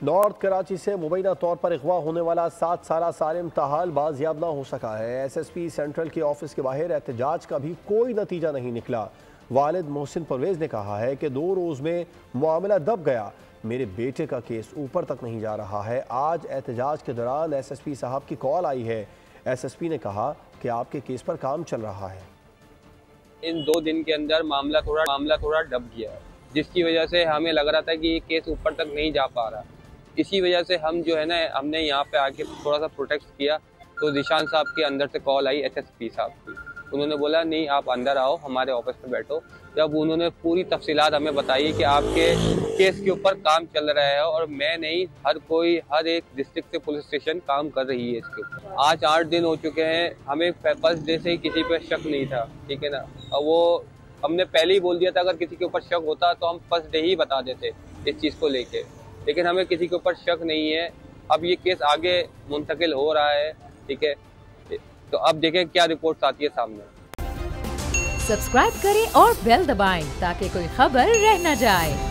North Karachi से मुबैना तौर पर अगवा होने वाला 7 साला सालिम ताहाल बाजियाब ना हो सका है। SSP सेंट्रल के ऑफिस के बाहर एहतजाज का भी कोई नतीजा नहीं निकला। वालिद मोहसिन परवेज ने कहा है कि 2 रोज में मामला दब गया, मेरे बेटे का केस ऊपर तक नहीं जा रहा है। आज एहतजाज के दौरान SSP साहब की कॉल आई है। SSP ने कहा कि आपके केस पर काम चल रहा है। इन 2 दिन के अंदर मामला थोड़ा दब गया है, जिसकी वजह से हमें लग रहा था कि ये केस ऊपर तक नहीं जा पा रहा। इसी वजह से हम जो है ना, हमने यहाँ पे आके थोड़ा सा प्रोटेक्ट किया। तो जिशान साहब के अंदर से कॉल आई SSP साहब की। उन्होंने बोला नहीं आप अंदर आओ, हमारे ऑफिस में बैठो। जब उन्होंने पूरी तफसीलात हमें बताई कि आपके केस के ऊपर काम चल रहा है और मैं नहीं, हर एक डिस्ट्रिक्ट से पुलिस स्टेशन काम कर रही है इसके ऊपर। आज 8 दिन हो चुके हैं, हमें फर्स्ट डे से ही किसी पे शक नहीं था, ठीक है ना। और वो हमने पहले ही बोल दिया था अगर किसी के ऊपर शक होता तो हम फर्स्ट डे ही बता देते इस चीज़ को लेके, लेकिन हमें किसी के ऊपर शक नहीं है। अब ये केस आगे मुंतकिल हो रहा है, ठीक है। तो अब देखें क्या रिपोर्ट्स आती है सामने। सब्सक्राइब करें और बेल दबाएं ताकि कोई खबर रह न जाए।